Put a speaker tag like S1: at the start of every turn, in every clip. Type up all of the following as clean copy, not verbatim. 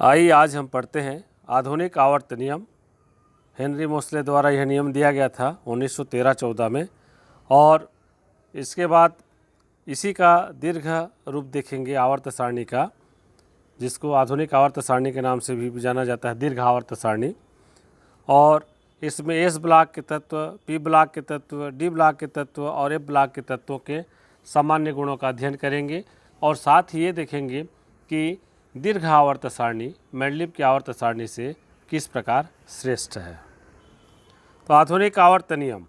S1: आइए आज हम पढ़ते हैं आधुनिक आवर्त नियम। हेनरी मोसले द्वारा यह नियम दिया गया था 1913-14 में, और इसके बाद इसी का दीर्घ रूप देखेंगे आवर्त सारणी का, जिसको आधुनिक आवर्त सारणी के नाम से भी जाना जाता है, दीर्घ आवर्त सारणी। और इसमें एस ब्लॉक के तत्व, पी ब्लॉक के तत्व, डी ब्लॉक के तत्व और एफ ब्लॉक के तत्वों के सामान्य गुणों का अध्ययन करेंगे, और साथ ही ये देखेंगे कि दीर्घ आवर्त सारणी मेंडलीव की आवर्त सारणी से किस प्रकार श्रेष्ठ है। तो आधुनिक आवर्त नियम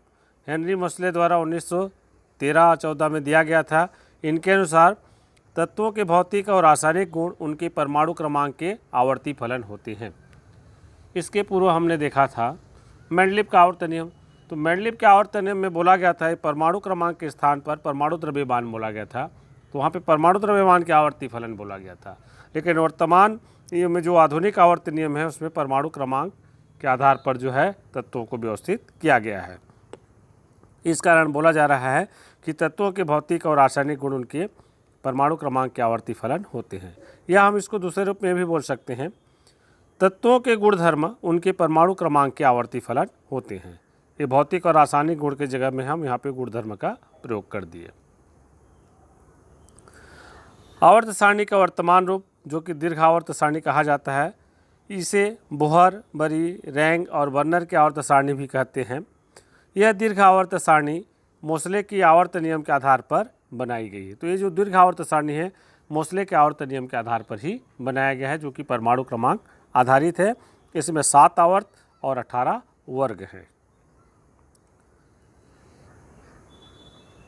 S1: हेनरी मोसले द्वारा 1913-14 में दिया गया था। इनके अनुसार तत्वों के भौतिक और रासायनिक गुण उनके परमाणु क्रमांक के आवर्ती फलन होते हैं। इसके पूर्व हमने देखा था मेंडलीव का आवर्त नियम। तो मेंडलीव के आवर्त नियम में बोला गया था परमाणु क्रमांक के स्थान पर परमाणु द्रव्यमान बोला गया था, तो वहाँ पे परमाणु द्रव्यमान के आवर्ती फलन बोला गया था। लेकिन वर्तमान में जो आधुनिक आवर्त नियम है उसमें परमाणु क्रमांक के आधार पर जो है तत्वों को व्यवस्थित किया गया है। इस कारण बोला जा रहा है कि तत्वों के भौतिक और रासायनिक गुण उनके परमाणु क्रमांक के आवर्ती फलन होते हैं, या हम इसको दूसरे रूप में भी बोल सकते हैं, तत्वों के गुणधर्म उनके परमाणु क्रमांक के आवर्ती फलन होते हैं। ये भौतिक और रासायनिक गुण के जगह में हम यहाँ पे गुणधर्म का प्रयोग कर दिए। आवर्त सारणी का वर्तमान रूप जो कि दीर्घ आवर्त सारणी कहा जाता है, इसे बोहर, बरी, रैंग और वर्नर की आवर्त सारणी भी कहते हैं। यह दीर्घ आवर्त सारणी मोसले की आवर्त नियम के आधार पर बनाई गई है। तो ये जो दीर्घ आवर्त सारणी है मोसले के आवर्त नियम के आधार पर ही बनाया गया है, जो कि परमाणु क्रमांक आधारित है। इसमें 7 आवर्त और 18 वर्ग हैं।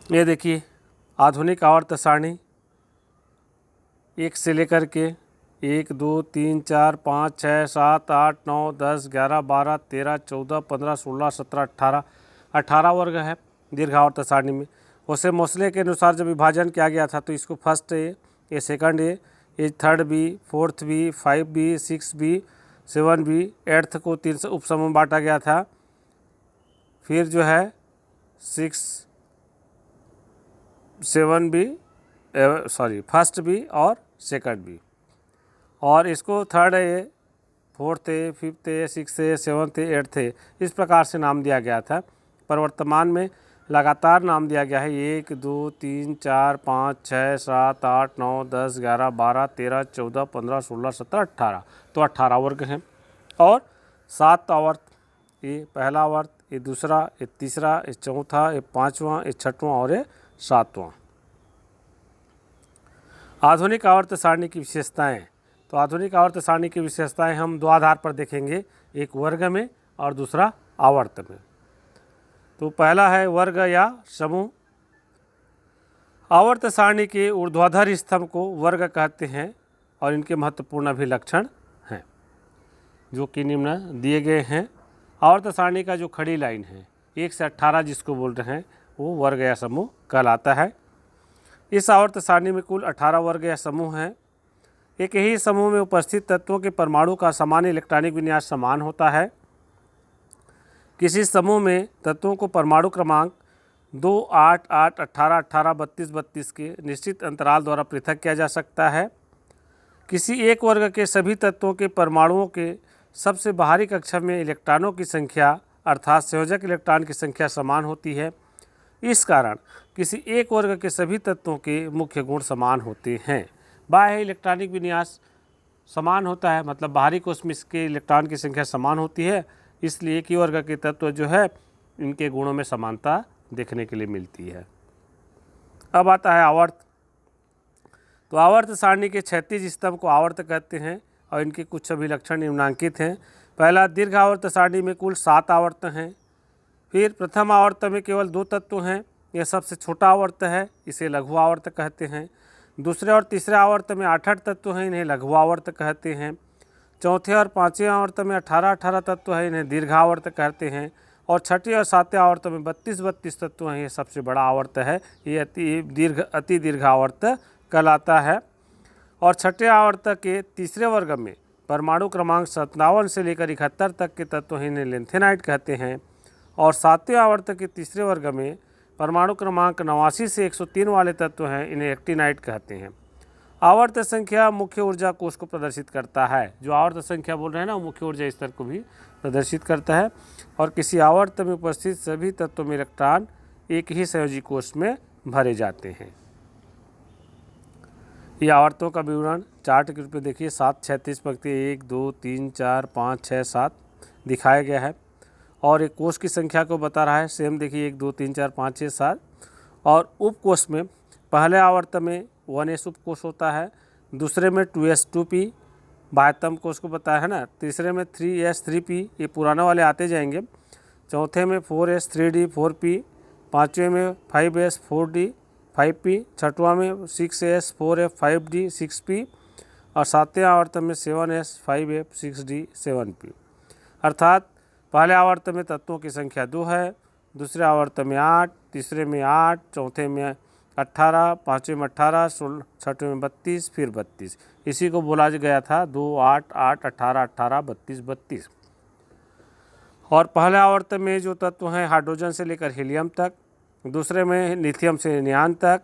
S1: ये देखिए आधुनिक आवर्त सारणी 1 से लेकर के 1, 2, 3, 4, 5, 6, 7, 8, 9, 10, 11, 12, 13, 14, 15, 16, 17, 18 वर्ग है दीर्घ आवर्त सारणी में। उसे मोसले के अनुसार जब विभाजन किया गया था तो इसको फर्स्ट ए, ये सेकंड ए, ये third B, fourth B, 5 B, 6 B, 7 B, 8th को 3 उपसमूह में बांटा गया था। फिर जो है 6, 7 बी, फर्स्ट बी और सेकंड बी, और इसको third A, fourth A, fifth A, 6th A, 7th A, 8th ए, इस प्रकार से नाम दिया गया था। पर वर्तमान में लगातार नाम दिया गया है 1, 2, 3, 4, 5, 6, 7, 8, 9, 10, 11, 12, 13, 14, 15, 16, 17, 18, तो 18 वर्ग हैं। और 7 आवर्त, ये पहला आवर्त, ये दूसरा, ये तीसरा, ये चौथा, ये पाँचवां, ये छठवां और ये 7वां। आधुनिक आवर्त सारणी की विशेषताएं। तो आधुनिक आवर्त सारणी की विशेषताएं हम 2 आधार पर देखेंगे, एक वर्ग में और दूसरा आवर्त में। तो पहला है वर्ग या समूह। आवर्त सारणी के ऊर्ध्वाधर स्तंभ को वर्ग कहते हैं, और इनके महत्वपूर्ण अभिलक्षण हैं जो कि निम्न दिए गए हैं। आवर्त सारणी का जो खड़ी लाइन है 1 से 18 जिसको बोल रहे हैं वो वर्ग या समूह कहलाता है। इस आवर्त सारणी में कुल 18 वर्ग या समूह हैं। एक ही समूह में उपस्थित तत्वों के परमाणु का सामान्य इलेक्ट्रॉनिक विन्यास समान होता है। किसी समूह में तत्वों को परमाणु क्रमांक 2, 8, 8, 18, 18, 32, 32 के निश्चित अंतराल द्वारा पृथक किया जा सकता है। किसी एक वर्ग के सभी तत्वों के परमाणुओं के सबसे बाहरी कक्षा में इलेक्ट्रॉनों की संख्या अर्थात संयोजक इलेक्ट्रॉन की संख्या समान होती है। इस कारण किसी एक वर्ग के सभी तत्वों के मुख्य गुण समान होते हैं। बाह्य इलेक्ट्रॉनिक विन्यास समान होता है, मतलब बाहरी कोश में इसके इलेक्ट्रॉन की संख्या समान होती है, इसलिए एक ही वर्ग के तत्व जो है इनके गुणों में समानता देखने के लिए मिलती है। अब आता है आवर्त। तो आवर्त सारणी के क्षैतिज स्तंभ को आवर्त कहते हैं, और इनके कुछ अभिलक्षण निम्नांकित हैं। पहला, दीर्घ आवर्त सारणी में कुल 7 आवर्त हैं। फिर प्रथम आवर्त में केवल 2 तत्व हैं, यह सबसे छोटा आवर्त है, इसे लघु आवर्त कहते हैं। दूसरे और तीसरे आवर्त में 8 तत्व हैं, इन्हें लघु आवर्त कहते हैं। चौथे और पाँचवें आवर्त में 18 तत्व हैं, इन्हें दीर्घ आवर्त कहते हैं। और छठे और सातवें आवर्त में 32 तत्व हैं, ये सबसे बड़ा आवर्त है, ये अति दीर्घ आवर्त कहलाता है। और छठे आवर्त के तीसरे वर्ग में परमाणु क्रमांक 57 से लेकर 71 तक के तत्व हैं, इन्हें लेंथेनाइट कहते हैं। और सातवें आवर्त के तीसरे वर्ग में परमाणु क्रमांक 89 से 103 वाले तत्व हैं, इन्हें एक्टिनाइट कहते हैं। आवर्त संख्या मुख्य ऊर्जा कोश को प्रदर्शित करता है। जो आवर्त संख्या बोल रहे हैं ना, वो मुख्य ऊर्जा स्तर को भी प्रदर्शित करता है। और किसी आवर्त में उपस्थित सभी तत्वों में इलेक्ट्रॉन एक ही संयोजी कोश में भरे जाते हैं। ये आवर्तों का विवरण चार्ट के रूप में देखिए 7 36 पंक्ति 1 2 3 4 5 6 7 दिखाया गया है। और एक कोश की संख्या को बता रहा है, सेम देखिए 1 2 3 4 5 6 7। और उपकोश में पहले आवर्त में 1s उपकोश होता है, दूसरे में 2s 2p बाह्यतम कोश को बताया है ना, तीसरे में 3s 3p, ये पुराने वाले आते जाएंगे, चौथे में 4s 3d 4p, पाँचवें में 5s 4d 5p, छठवां में 6s 4f 5d 6p और सातवें आवर्त में 7s 5f 6d 7p। अर्थात पहले आवर्त में तत्वों की संख्या 2 है, दूसरे आवर्त में 8, तीसरे में 8, चौथे में 18, पाँचवें में 18, छठवें में 32, फिर 32। इसी को बोला गया था 2 8 8 18 18 32 32। और पहले आवर्त में जो तत्व हैं हाइड्रोजन से लेकर हीलियम तक, दूसरे में लिथियम से नियान तक,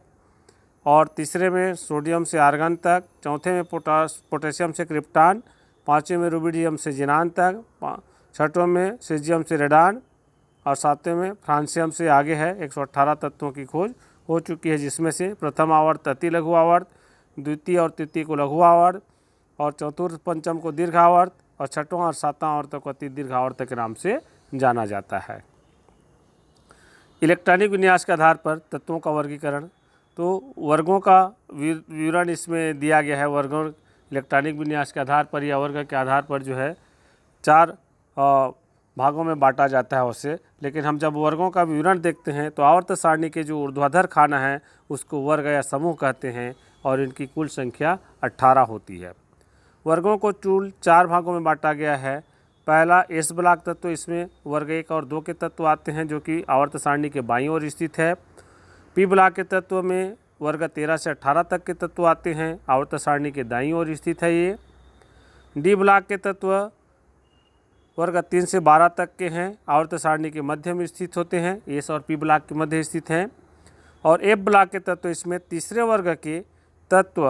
S1: और तीसरे में सोडियम से आर्गन तक, चौथे में पोटेशियम से क्रिप्टान, पाँचवें में रुबिडियम से जिनान तक, छठवें में सीजियम से रेडान और सातवें में फ्रांसियम से आगे है। 118 तत्वों की खोज हो चुकी है, जिसमें से प्रथम आवर्त अति लघु आवर्त, द्वितीय और तृतीय को लघु आवर्त, और चतुर्थ पंचम को दीर्घ आवर्त, और छठवां और सातवां आवर्त को अति दीर्घ आवर्त के नाम से जाना जाता है। इलेक्ट्रॉनिक विन्यास के आधार पर तत्वों का वर्गीकरण, तो वर्गों का विवरण इसमें दिया गया है। वर्गों इलेक्ट्रॉनिक विन्यास के आधार पर या वर्ग के आधार पर जो है 4 भागों में बांटा जाता है उसे। लेकिन हम जब वर्गों का विवरण देखते हैं तो आवर्त सारणी के जो ऊर्ध्वाधर खाना है उसको वर्ग या समूह कहते हैं, और इनकी कुल संख्या 18 होती है। वर्गों को कुल 4 भागों में बांटा गया है। पहला एस ब्लॉक तत्व, इसमें वर्ग 1 और 2 के तत्व आते हैं जो कि आवर्त सारणी के बाईं ओर स्थित है। पी ब्लॉक के तत्व में वर्ग 13 से 18 तक के तत्व आते हैं, आवर्त सारणी के दाईं ओर स्थित है ये। डी ब्लॉक के तत्व वर्ग 3 से 12 तक के हैं, आवर्त सारणी के मध्य में स्थित होते हैं, एस और पी ब्लॉक के मध्य स्थित हैं। और एफ ब्लॉक के तत्व इसमें तीसरे वर्ग के तत्व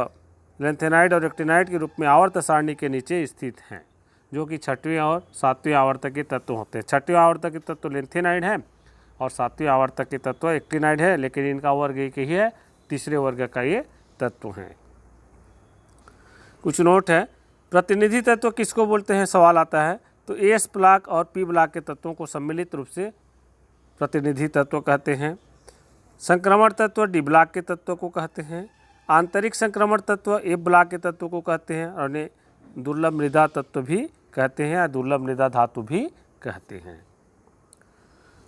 S1: लेंथेनाइड और एक्टिनाइड के रूप में आवर्त सारणी के नीचे स्थित हैं, जो कि छठवीं और सातवीं आवर्तक के तत्व होते हैं। छठवीं आवर्तक के तत्व लेंथेनाइड है और सातवीं आवर्तक के तत्व एक्टिनाइड है, लेकिन इनका वर्ग एक ही है, तीसरे वर्ग का ये तत्व हैं। कुछ नोट है, प्रतिनिधि तत्व किसको बोलते हैं, सवाल आता है। तो एस ब्लॉक और पी ब्लॉक के तत्वों को सम्मिलित रूप से प्रतिनिधि तत्व कहते हैं। संक्रमण तत्व डी ब्लॉक के तत्व को कहते हैं। आंतरिक संक्रमण तत्व ए ब्लॉक के तत्व को कहते हैं, और उन्हें दुर्लभ मृदा तत्व भी कहते हैं या दुर्लभ मृदा धातु भी कहते हैं।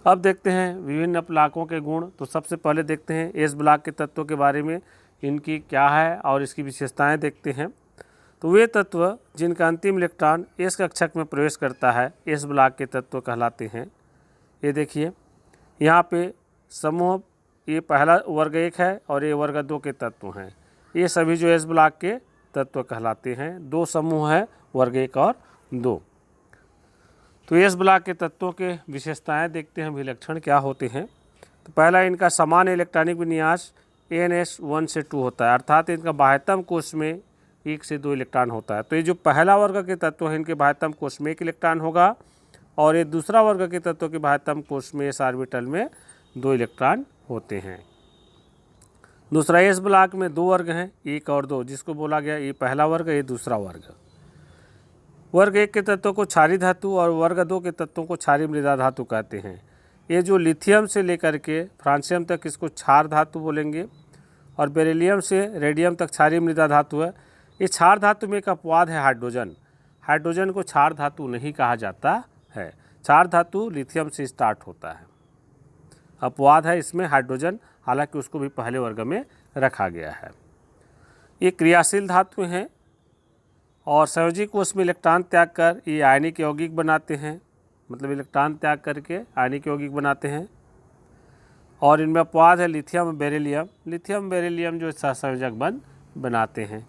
S1: अब देखते हैं विभिन्न ब्लॉकों के गुण। तो सबसे पहले देखते हैं एस ब्लॉक के तत्वों के बारे में, इनकी क्या है और इसकी विशेषताएं देखते हैं। तो वे तत्व जिनका अंतिम इलेक्ट्रॉन एस कक्षक में प्रवेश करता है एस ब्लॉक के तत्व कहलाते हैं। ये देखिए यहाँ पे समूह, ये पहला वर्ग 1 है और ये वर्ग 2 के तत्व हैं। ये सभी जो एस ब्लॉक के तत्व कहलाते हैं। 2 समूह है, वर्ग 1 और 2। तो एस ब्लॉक के तत्वों के विशेषताएं देखते हैं, विलक्षण क्या होते हैं। तो पहला, इनका समान इलेक्ट्रॉनिक विन्यास NS 1 से 2 होता है, अर्थात इनका बाह्यतम कोश में 1 से 2 इलेक्ट्रॉन होता है। तो ये जो पहला वर्ग के तत्व है इनके बाह्यतम कोश में 1 इलेक्ट्रॉन होगा, और ये दूसरा वर्ग के तत्व के बाह्यतम कोश में एस ऑर्बिटल में 2 इलेक्ट्रॉन होते हैं। दूसरा, एस ब्लॉक में 2 वर्ग हैं, 1 और 2, जिसको बोला गया ये पहला वर्ग, ये दूसरा वर्ग। वर्ग 1 के तत्वों को क्षारीय धातु और वर्ग 2 के तत्वों को क्षारीय मृदा धातु कहते हैं। ये जो लिथियम से लेकर के फ्रांसियम तक इसको क्षार धातु बोलेंगे, और बेरिलियम से रेडियम तक क्षारीय मृदा धातु है। ये क्षार धातु में एक अपवाद है हाइड्रोजन। हाइड्रोजन को क्षार धातु नहीं कहा जाता है। क्षार धातु लिथियम से स्टार्ट होता है, अपवाद है इसमें हाइड्रोजन, हालांकि उसको भी पहले वर्ग में रखा गया है। ये क्रियाशील धातु हैं और संयोजी कोश में इलेक्ट्रॉन त्याग कर ये आयनिक यौगिक बनाते हैं, मतलब इलेक्ट्रॉन त्याग करके आयनिक यौगिक बनाते हैं। और इनमें अपवाद है लिथियम बेरिलियम, लिथियम बेरिलियम जो सहसंयोजक बंध बनाते हैं।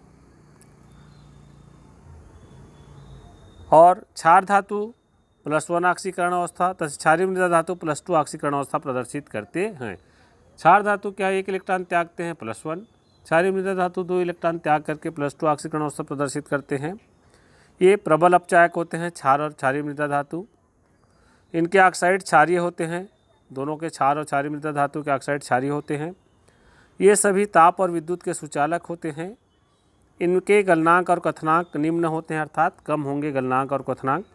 S1: और क्षार धातु +1 ऑक्सीकरण अवस्था तथा क्षारीय मृदा धातु +2 ऑक्सीकरण अवस्था प्रदर्शित करते हैं। क्षार धातु क्या 1 इलेक्ट्रॉन त्यागते हैं +1, क्षारीय मृदा धातु 2 इलेक्ट्रॉन त्याग करके +2 ऑक्सीकरण अवस्था प्रदर्शित करते हैं। ये प्रबल अपचायक होते हैं, क्षार और क्षारीय मृदा धातु। इनके ऑक्साइड क्षारीय होते हैं, दोनों के क्षार और क्षारीय मृदा धातु के ऑक्साइड क्षारीय होते हैं। ये सभी ताप और विद्युत के सुचालक होते हैं। इनके गलनांक और क्वथनांक निम्न होते हैं, अर्थात कम होंगे गलनांक और क्वथनांक।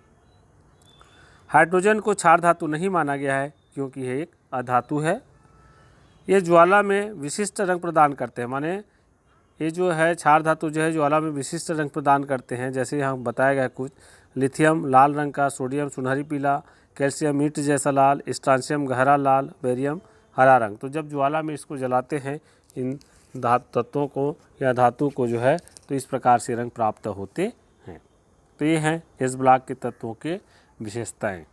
S1: हाइड्रोजन को क्षार धातु नहीं माना गया है क्योंकि यह एक अधातु है। ये ज्वाला में विशिष्ट रंग प्रदान करते हैं, माने ये जो है क्षार धातु जो है ज्वाला में विशिष्ट रंग प्रदान करते हैं। जैसे यहाँ बताया गया कुछ, लिथियम लाल रंग का, सोडियम सुनहरी पीला, कैल्शियम ईंट जैसा लाल, स्ट्रांशियम गहरा लाल, बेरियम हरा रंग। तो जब ज्वाला में इसको जलाते हैं इन धातु तत्वों को या धातु को जो है, तो इस प्रकार से रंग प्राप्त होते हैं। तो ये हैं एस ब्लॉक के तत्वों के विशेषताएं।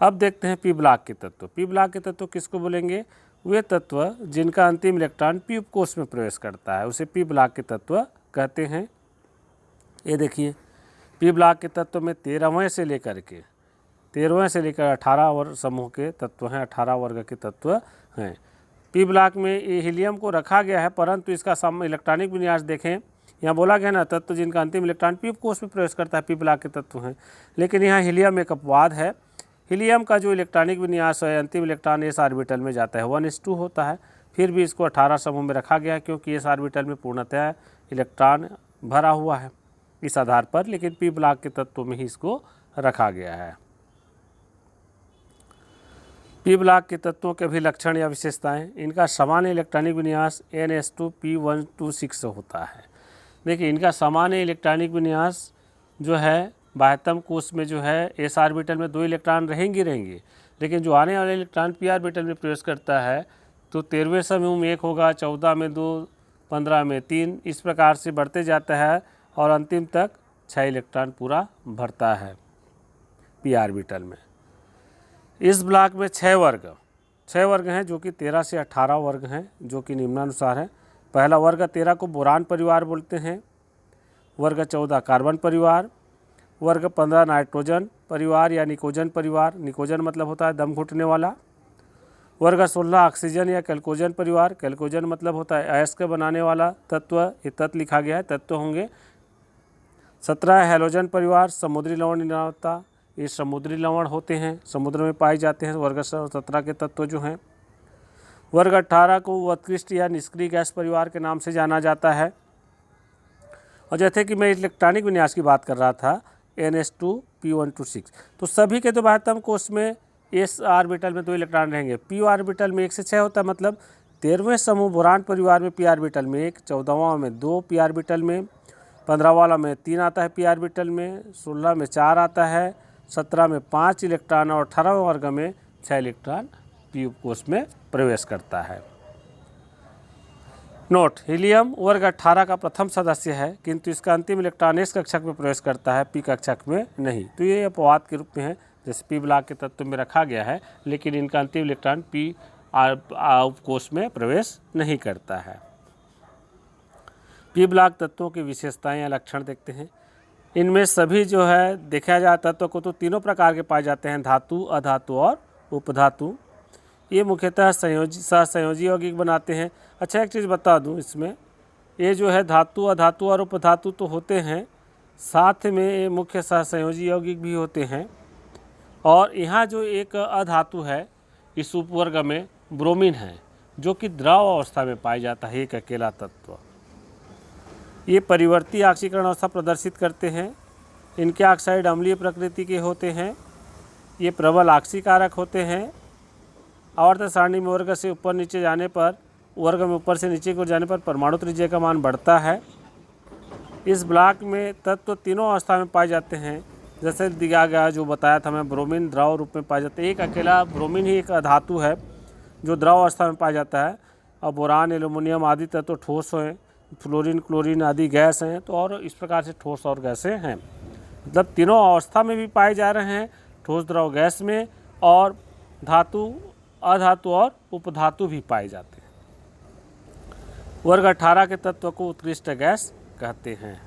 S1: अब देखते हैं पी ब्लॉक के तत्व। पी ब्लॉक के तत्व किसको बोलेंगे? वे तत्व जिनका अंतिम इलेक्ट्रॉन पी उपकोष में प्रवेश करता है उसे पी ब्लॉक के तत्व कहते हैं। ये देखिए, पी ब्लॉक के तत्व में 13वें से लेकर 18 वर्ग समूह के तत्व हैं, 18 वर्ग के तत्व हैं। पी ब्लॉक में ये हीलियम को रखा गया है, परंतु इसका इलेक्ट्रॉनिक विन्यास देखें, यहाँ बोला गया ना तत्व जिनका अंतिम इलेक्ट्रॉन पी उपकोष में प्रवेश करता है पी ब्लॉक के तत्व हैं, लेकिन यहाँ हीलियम एक अपवाद है। हीलियम का जो इलेक्ट्रॉनिक विन्यास है, अंतिम इलेक्ट्रॉन एस ऑर्बिटल में जाता है, 1s2 होता है। फिर भी इसको 18 समूह में रखा गया है क्योंकि एस ऑर्बिटल में पूर्णतः इलेक्ट्रॉन भरा हुआ है इस आधार पर, लेकिन पी ब्लॉक के तत्वों में ही इसको रखा गया है। पी ब्लॉक के तत्वों के भी लक्षण या विशेषताएं, इनका सामान्य इलेक्ट्रॉनिक विन्यास NS2P126 होता है। देखिए, इनका सामान्य इलेक्ट्रॉनिक विन्यास जो है बाह्यतम कोश में जो है एस ऑर्बिटल में 2 इलेक्ट्रॉन रहेंगे, लेकिन जो आने वाले इलेक्ट्रॉन पी ऑर्बिटल में प्रवेश करता है तो 13वें समूह में 1 होगा, 14 में 2, 15 में 3, इस प्रकार से बढ़ते जाता है और अंतिम तक 6 इलेक्ट्रॉन पूरा भरता है पी ऑर्बिटल में। इस ब्लॉक में 6 वर्ग हैं जो कि 13 से 18 वर्ग हैं, जो कि निम्नानुसार हैं। पहला वर्ग 13 को बोरान परिवार बोलते हैं, वर्ग 14 कार्बन परिवार, वर्ग 15 नाइट्रोजन परिवार या निकोजन परिवार, निकोजन मतलब होता है दम घुटने वाला, वर्ग 16 ऑक्सीजन या कैल्कोजन परिवार, कैल्कोजन मतलब होता है अयस्क बनाने वाला तत्व, ये तत्व लिखा गया है, तत्व होंगे। 17 हैलोजन परिवार, समुद्री लवण निर्माता, ये समुद्री लवण होते हैं, समुद्र में पाए जाते हैं, वर्ग 17 के तत्व जो हैं। वर्ग 18 को उत्कृष्ट या निष्क्रिय गैस परिवार के नाम से जाना जाता है। और जैसे कि मैं इलेक्ट्रॉनिक विन्यास की बात कर रहा था NS2P126, तो सभी के तो बाह्यतम कोश में एस ऑर्बिटल में 2 इलेक्ट्रॉन रहेंगे, पी ऑर्बिटल में 1 से 6 होता है, मतलब 13वें समूह बोरान परिवार में पी ऑर्बिटल में 1, 14वां में 2 पी ऑर्बिटल में, 15 वाला में 3 आता है पी ऑर्बिटल में, 16 में 4 आता है, 17 में 5 इलेक्ट्रॉन और 18वें वर्ग में 6 इलेक्ट्रॉन पी उपकोष में प्रवेश करता है। नोट, हीलियम वर्ग 18 का प्रथम सदस्य है, किंतु इसका अंतिम इलेक्ट्रॉन एस कक्षक में प्रवेश करता है, पी कक्षक में नहीं। तो ये अपवाद के रूप में है, जैसे पी ब्लॉक के तत्व में रखा गया है, लेकिन इनका अंतिम इलेक्ट्रॉन पी उपकोष में प्रवेश नहीं करता है। पी ब्लॉक तत्वों की विशेषताएं या लक्षण देखते हैं। इनमें सभी जो है देखा जाए तत्व को तो तीनों प्रकार के पाए जाते हैं, धातु, अधातु और उपधातु। ये मुख्यतः सहसंयोजी यौगिक बनाते हैं। अच्छा, एक चीज़ बता दूं, इसमें ये जो है धातु, अधातु और उपधातु तो होते हैं, साथ में ये मुख्य सहसंयोजी यौगिक भी होते हैं। और यहाँ जो एक अधातु है इस उपवर्ग में ब्रोमीन है, जो कि द्रव अवस्था में पाया जाता है, एक अकेला तत्व। ये परिवर्ती ऑक्सीकरण अवस्था प्रदर्शित करते हैं। इनके ऑक्साइड अम्लीय प्रकृति के होते हैं। ये प्रबल ऑक्सीकारक होते हैं। आवर्त सारणी में वर्ग से ऊपर नीचे जाने पर, वर्ग में ऊपर से नीचे को जाने पर परमाणु त्रिज्या का मान बढ़ता है। इस ब्लॉक में तत्व तीनों अवस्था में पाए जाते हैं, जैसे दिया गया जो बताया था मैं, ब्रोमीन द्रव रूप में पाया जाता है। एक अकेला ब्रोमीन ही एक धातु है जो द्रव अवस्था में पाया जाता है। और बोरान, एल्युमिनियम आदि तत्व ठोस हैं, फ्लोरीन, क्लोरीन आदि गैस हैं, तो और इस प्रकार से ठोस और गैसें हैं। मतलब तीनों अवस्था में भी पाए जा रहे हैं, ठोस, द्रव, गैस में, और धातु, अधातु और उपधातु भी पाए जाते हैं। वर्ग 18 के तत्व को उत्कृष्ट गैस कहते हैं।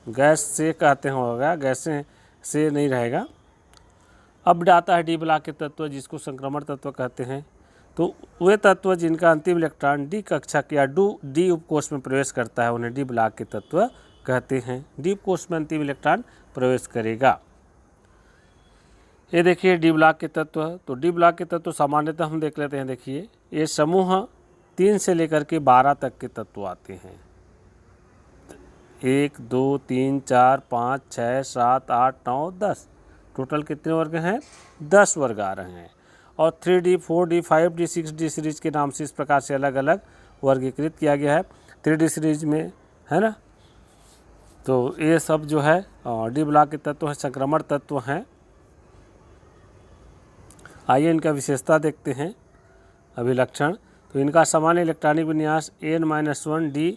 S1: गैस से कहते होगा, गैसें से नहीं रहेगा। अब आता है डी ब्लॉक के तत्व, जिसको संक्रमण तत्व कहते हैं। तो वे तत्व जिनका अंतिम इलेक्ट्रॉन डी कक्षक या डी उपकोष में प्रवेश करता है उन्हें डी ब्लॉक के तत्व कहते हैं। डी उपकोष में अंतिम इलेक्ट्रॉन प्रवेश करेगा। ये देखिए डी ब्लॉक के तत्व। तो डी ब्लॉक के तत्व सामान्यतः हम देख लेते हैं। देखिए ये समूह 3 से लेकर के 12 तक के तत्व आते हैं। 1 2 3 4 5 6 7 8 9 10, टोटल कितने वर्ग हैं? 10 वर्ग आ रहे हैं। और 3D 4D 5D 6D series के नाम से इस प्रकार से अलग अलग वर्गीकृत किया गया है 3D सीरीज में, है ना। तो ये सब जो है डी ब्लॉक के तत्व हैं, संक्रमण तत्व हैं। आइए इनका विशेषता देखते हैं, अभिलक्षण। तो इनका सामान्य इलेक्ट्रॉनिक विन्यास n-1 d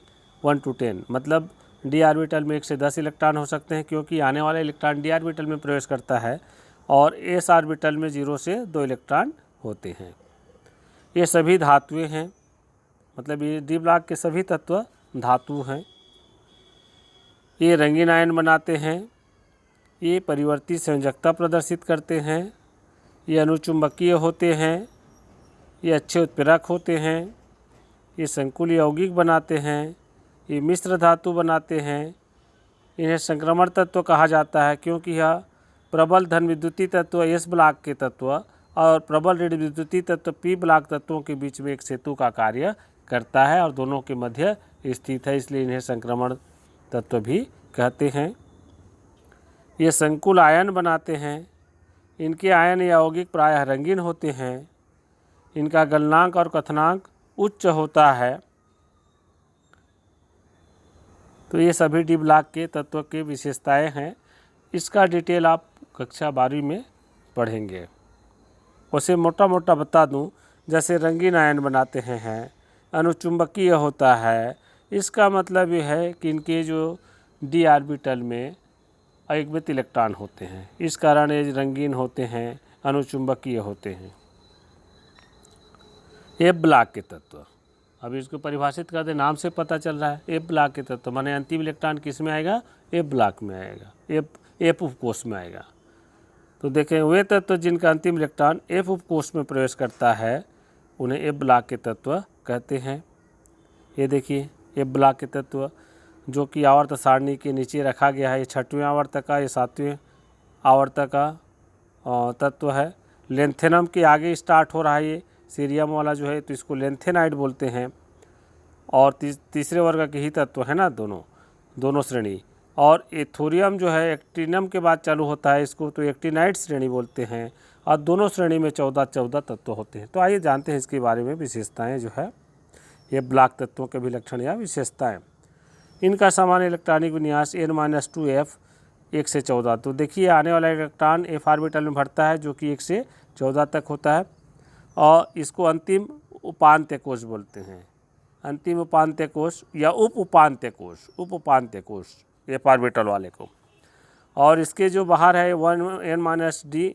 S1: 1 to 10, मतलब डी ऑर्बिटल में 1 से 10 इलेक्ट्रॉन हो सकते हैं, क्योंकि आने वाला इलेक्ट्रॉन डी ऑर्बिटल में प्रवेश करता है, और एस ऑर्बिटल में 0 से 2 इलेक्ट्रॉन होते हैं। ये सभी धातुएं हैं, मतलब ये डी ब्लॉक के सभी तत्व धातु हैं। ये रंगीन आयन बनाते हैं, ये परिवर्ती संयोजकता प्रदर्शित करते हैं, ये अनुचुंबकीय होते हैं, ये अच्छे उत्प्रेरक होते हैं, ये संकुल यौगिक बनाते हैं, ये मिश्र धातु बनाते हैं। इन्हें संक्रमण तत्व कहा जाता है, क्योंकि यह प्रबल धन विद्युतीय तत्व एस ब्लॉक के तत्व और प्रबल ऋण विद्युतीय तत्व पी ब्लॉक तत्वों के बीच में एक सेतु का कार्य करता है और दोनों के मध्य स्थित है, इसलिए इन्हें संक्रमण तत्व भी कहते हैं। ये संकुल आयन बनाते हैं, इनके आयन या यौगिक प्रायः रंगीन होते हैं, इनका गलनांक और कथनांक उच्च होता है। तो ये सभी डी ब्लॉक के तत्व की विशेषताएं हैं। इसका डिटेल आप कक्षा 12वीं में पढ़ेंगे। उसे मोटा मोटा बता दूं, जैसे रंगीन आयन बनाते हैं, अनुचुंबकीय होता है, इसका मतलब ये है कि इनके जो डी ऑर्बिटल में एकवित इलेक्ट्रॉन होते हैं, इस कारण ये रंगीन होते हैं, अनुचुंबकीय होते हैं। ए ब्लॉक के तत्व, अभी इसको परिभाषित कर दे, नाम से पता चल रहा है। ए ब्लॉक के तत्व माने अंतिम इलेक्ट्रॉन किस में आएगा? ए ब्लॉक में आएगा, एफ उपकोष में आएगा। तो देखें वे तत्व जिनका अंतिम इलेक्ट्रॉन एफ उपकोष में प्रवेश करता है उन्हें ए ब्लॉक के तत्व कहते हैं। ये देखिए ए ब्लॉक के तत्व जो कि आवर्त सारणी के नीचे रखा गया है, ये 6वें आवर्त का, ये 7वें आवर्त का तत्व है। लेंथेनम के आगे स्टार्ट हो रहा है, ये सीरियम वाला जो है, तो इसको लेंथेनाइड बोलते हैं। और तीसरे वर्ग के ही तत्व है ना, दोनों श्रेणी। और एथोरियम जो है एक्टिनम के बाद चालू होता है, इसको तो एक्टिनाइड श्रेणी बोलते हैं। और दोनों श्रेणी में 14 तत्व होते हैं। तो आइए जानते हैं इसके बारे में विशेषताएं जो है, ये ब्लॉक तत्वों के विलक्षण या विशेषताएं। इनका सामान्य इलेक्ट्रॉनिक विन्यास n-2f 1 से 14। तो देखिए आने वाला इलेक्ट्रॉन एफ ऑर्बिटल में भरता है, जो कि 1 से 14 तक होता है, और इसको अंतिम उपांत्य कोष बोलते हैं। अंतिम उपांत्य कोष या उप उपांत्य कोष एफ ऑर्बिटल वाले को। और इसके जो बाहर है n-1d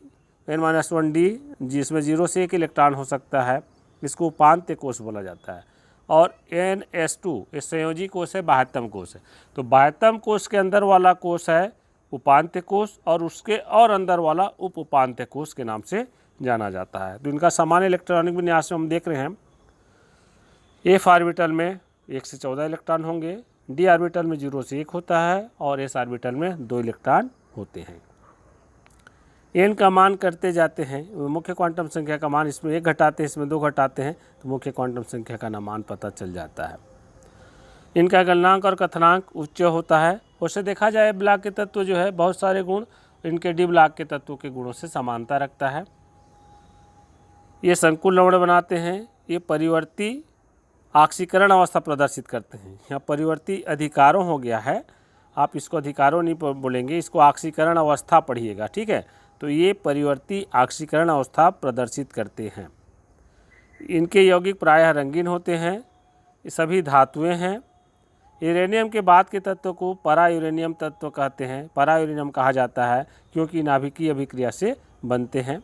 S1: जिसमें 0 से 1 इलेक्ट्रॉन हो सकता है, इसको उपांत्य कोष बोला जाता है। और ns2 ये संयोजी कोष है, बाह्यतम कोष है। तो बाह्यतम कोष के अंदर वाला कोष है उपांत्य कोष, और उसके और अंदर वाला उप उपांत्य कोष के नाम से जाना जाता है। तो इनका सामान्य इलेक्ट्रॉनिक विन्यास हम देख रहे हैं, एफ ऑर्बिटल में 1 से 14 इलेक्ट्रॉन होंगे, डी ऑर्बिटल में 0 से 1 होता है, और एस ऑर्बिटल में 2 इलेक्ट्रॉन होते हैं। एन का मान करते जाते हैं, मुख्य क्वांटम संख्या का मान, इसमें 1 घटाते हैं, इसमें 2 घटाते हैं, तो मुख्य क्वांटम संख्या का मान पता चल जाता है। इनका गलनांक और कथनांक उच्च होता है। उसे देखा जाए ब्लॉक के तत्व जो है, बहुत सारे गुण इनके डी ब्लॉक के तत्वों के गुणों से समानता रखता है। ये संकुल लवण बनाते हैं, ये परिवर्ती ऑक्सीकरण अवस्था प्रदर्शित करते हैं। यहाँ परिवर्ती अधिकारों हो गया है, आप इसको अधिकारों नहीं बोलेंगे, इसको ऑक्सीकरण अवस्था पढ़िएगा, ठीक है। तो ये परिवर्ती ऑक्सीकरण अवस्था प्रदर्शित करते हैं। इनके यौगिक प्रायः रंगीन होते हैं, ये सभी धातुएं हैं। यूरेनियम के बाद के तत्व को परा यूरेनियम तत्व कहते हैं, परा यूरेनियम कहा जाता है क्योंकि नाभिकीय अभिक्रिया से बनते हैं।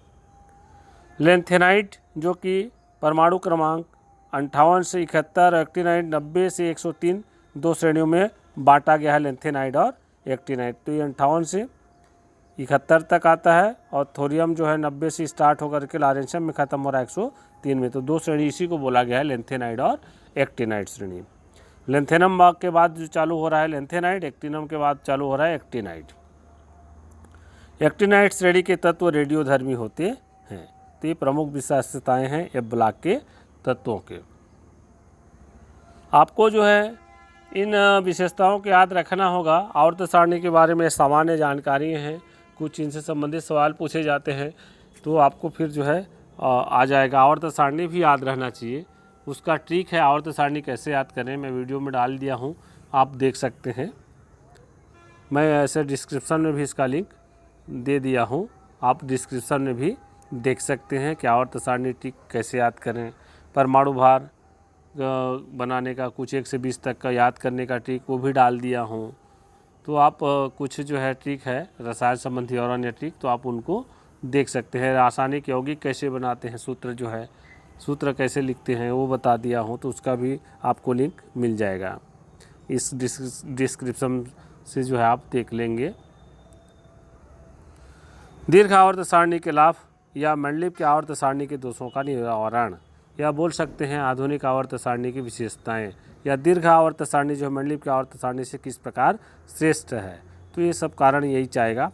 S1: लेंथेनाइड जो कि परमाणु क्रमांक 58 से 71, एक्टिनाइड 90 से 103, 2 श्रेणियों में बांटा गया है, लेंथेनाइड और एक्टिनाइड। तो ये 58 से 71 तक आता है और थोरियम जो है 90 से स्टार्ट होकर के लॉरेंशियम में ख़त्म हो रहा है 103 में। तो दो श्रेणी इसी को बोला गया है, लेंथेनाइड और एक्टिनाइड श्रेणी। लेंथेनम के बाद जो चालू हो रहा है लेंथेनाइड, एक्टिनम के बाद चालू हो रहा है एक्टिनाइड। एक्टिनाइड श्रेणी के तत्व रेडियोधर्मी होते हैं। तो ये प्रमुख विशेषताएं हैं एफ ब्लॉक के तत्वों के। आपको जो है इन विशेषताओं को याद रखना होगा। आवर्त सारणी के बारे में सामान्य जानकारी हैं, कुछ इनसे संबंधित सवाल पूछे जाते हैं तो आपको फिर जो है आ जाएगा। आवर्त सारणी भी याद रहना चाहिए, उसका ट्रिक है आवर्त सारणी कैसे याद करें, मैं वीडियो में डाल दिया हूँ, आप देख सकते हैं। मैं ऐसे डिस्क्रिप्शन में भी इसका लिंक दे दिया हूँ, आप डिस्क्रिप्शन में भी देख सकते हैं कि आवर्त सारणी ट्रिक कैसे याद करें। परमाणु भार बनाने का कुछ 1 से 20 तक का याद करने का ट्रिक वो भी डाल दिया हूँ। तो आप कुछ जो है ट्रिक है रसायन संबंधी और अन्य ट्रिक, तो आप उनको देख सकते हैं। रासायनिक यौगिक कैसे बनाते हैं, सूत्र जो है सूत्र कैसे लिखते हैं वो बता दिया हूँ, तो उसका भी आपको लिंक मिल जाएगा। इस डिस्क्रिप्शन से जो है आप देख लेंगे। दीर्घ आवर्त सारणी के लाभ या मेंडलीव के आवर्त सारणी के दोषों का निवारण, या बोल सकते हैं आधुनिक आवर्त सारणी की विशेषताएं, या दीर्घ आवर्त सारणी जो मेंडलीव की आवर्त सारणी से किस प्रकार श्रेष्ठ है। तो ये सब कारण यही चाहेगा।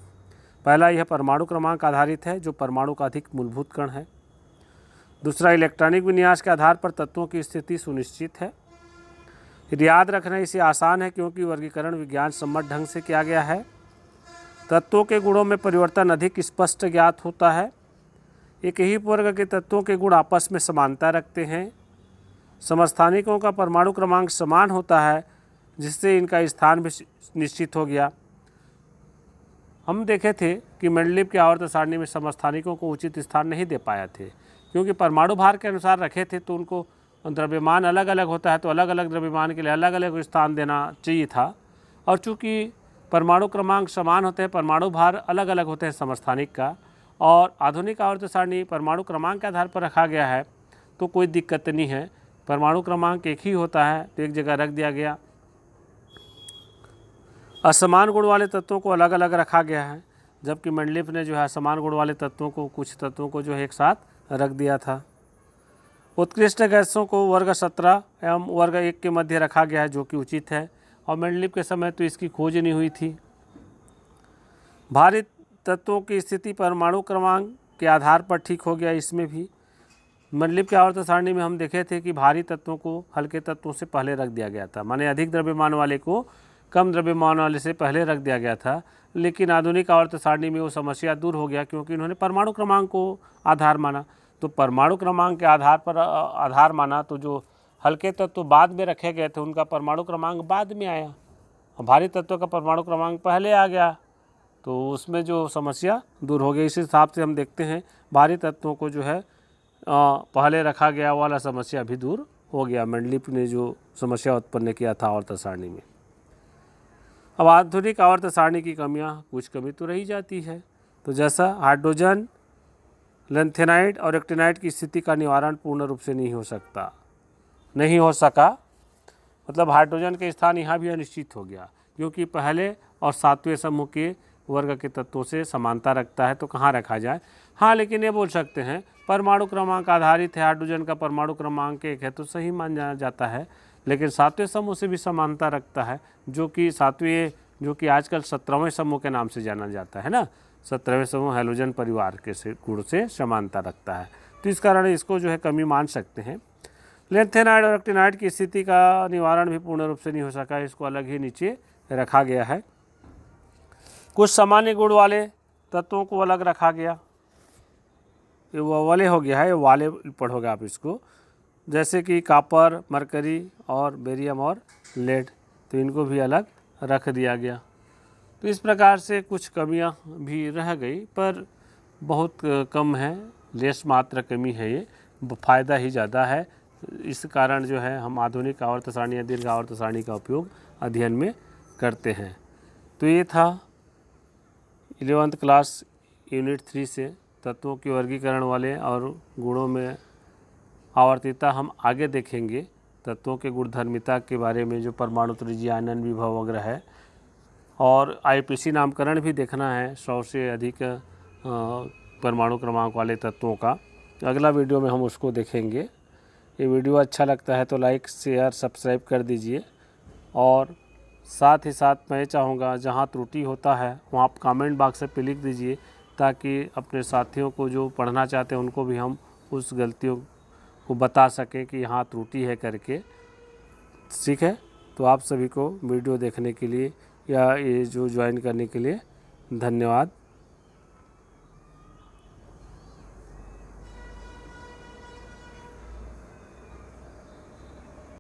S1: पहला, यह परमाणु क्रमांक आधारित है, जो परमाणु का अधिक मूलभूत कण है। दूसरा, इलेक्ट्रॉनिक विन्यास के आधार पर तत्वों की स्थिति सुनिश्चित है। याद रखना इसे आसान है क्योंकि वर्गीकरण विज्ञान सम्मत ढंग से किया गया है। तत्वों के गुणों में परिवर्तन अधिक स्पष्ट ज्ञात होता है। एक ही वर्ग के तत्वों के गुण आपस में समानता रखते हैं। समस्थानिकों का परमाणु क्रमांक समान होता है, जिससे इनका स्थान भी निश्चित हो गया। हम देखे थे कि मेंडलीव की आवर्त सारणी में समस्थानिकों को उचित स्थान नहीं दे पाए थे, क्योंकि परमाणु भार के अनुसार रखे थे, तो उनको द्रव्यमान अलग अलग होता है, तो अलग अलग द्रव्यमान के लिए अलग अलग स्थान देना चाहिए था। और चूँकि परमाणु क्रमांक समान होते हैं, परमाणु भार अलग अलग होते हैं समस्थानिक का, और आधुनिक आवर्त सारणी परमाणु क्रमांक के आधार पर रखा गया है, तो कोई दिक्कत नहीं है। परमाणु क्रमांक एक ही होता है, तो एक जगह रख दिया गया। असमान गुण वाले तत्वों को अलग अलग रखा गया है, जबकि मेंडलीव ने जो है समान गुण वाले तत्वों को, कुछ तत्वों को जो है एक साथ रख दिया था। उत्कृष्ट गैसों को वर्ग 17 एवं वर्ग 1 के मध्य रखा गया है, जो कि उचित है, और मेंडलीव के समय तो इसकी खोज नहीं हुई थी। भारी तत्वों की स्थिति परमाणु क्रमांक के आधार पर ठीक हो गया। इसमें भी मेंडलीव के आवर्त सारणी में हम देखे थे कि भारी तत्वों को हल्के तत्वों से पहले रख दिया गया था, माने अधिक द्रव्यमान वाले को कम द्रव्यमान वाले से पहले रख दिया गया था। लेकिन आधुनिक आवर्त सारणी में वो समस्या दूर हो गया, क्योंकि इन्होंने परमाणु क्रमांक को आधार माना। तो परमाणु क्रमांक के आधार पर आधार माना, तो जो हल्के तत्व बाद में रखे गए थे उनका परमाणु क्रमांक बाद में आया, भारी तत्व का परमाणु क्रमांक पहले आ गया, तो उसमें जो समस्या दूर हो गई। इस हिसाब से हम देखते हैं भारी तत्वों को जो है पहले रखा गया वाला समस्या भी दूर हो गया, मेंडलीव ने जो समस्या उत्पन्न किया था आवर्त सारणी में। अब आधुनिक आवर्त सारणी की कमियां, कुछ कमी तो रही जाती है। तो जैसा हाइड्रोजन, लेंथेनाइड और एक्टिनाइड की स्थिति का निवारण पूर्ण रूप से नहीं हो सका, मतलब हाइड्रोजन के स्थान यहाँ भी अनिश्चित हो गया, क्योंकि पहले और 7वें समूह के वर्ग के तत्वों से समानता रखता है, तो कहाँ रखा जाए। हाँ, लेकिन ये बोल सकते हैं परमाणु क्रमांक आधारित है, हाइड्रोजन का परमाणु क्रमांक 1 है, तो सही माना जाता है। लेकिन 7वें समूह से भी समानता रखता है, जो कि आजकल 17वें समूह के नाम से जाना जाता है ना। 17वें समूह हैलोजन परिवार के गुण से समानता रखता है, तो इस कारण इसको जो है कमी मान सकते हैं। लेंथेनाइड और एक्टिनाइड की स्थिति का निवारण भी पूर्ण रूप से नहीं हो सका, इसको अलग ही नीचे रखा गया है। कुछ सामान्य गुण वाले तत्वों को अलग रखा गया, ये वाले हो गया है, ये वाले पढ़ोगे आप इसको, जैसे कि कॉपर, मरकरी और बेरियम और लेड, तो इनको भी अलग रख दिया गया। तो इस प्रकार से कुछ कमियां भी रह गई, पर बहुत कम है, लेस मात्र कमी है, ये फ़ायदा ही ज़्यादा है। इस कारण जो है हम आधुनिक आवर्त सारणी या दीर्घ आवर्त सारणी का उपयोग अध्ययन में करते हैं। तो ये था 11th क्लास यूनिट 3 से तत्वों के वर्गीकरण वाले और गुणों में आवर्तिता। हम आगे देखेंगे तत्वों के गुणधर्मिता के बारे में, जो परमाणु त्रिज्या, आयनन विभव वगैरह है, और IPC नामकरण भी देखना है 100 से अधिक परमाणु क्रमांक वाले तत्वों का। अगला वीडियो में हम उसको देखेंगे। ये वीडियो अच्छा लगता है तो लाइक शेयर सब्सक्राइब कर दीजिए, और साथ ही साथ मैं चाहूँगा जहाँ त्रुटि होता है वहाँ आप कमेंट बॉक्स पे लिख दीजिए, ताकि अपने साथियों को जो पढ़ना चाहते हैं उनको भी हम उस गलतियों को बता सकें कि यहाँ त्रुटि है करके। ठीक है, तो आप सभी को वीडियो देखने के लिए या ये जो ज्वाइन करने के लिए धन्यवाद।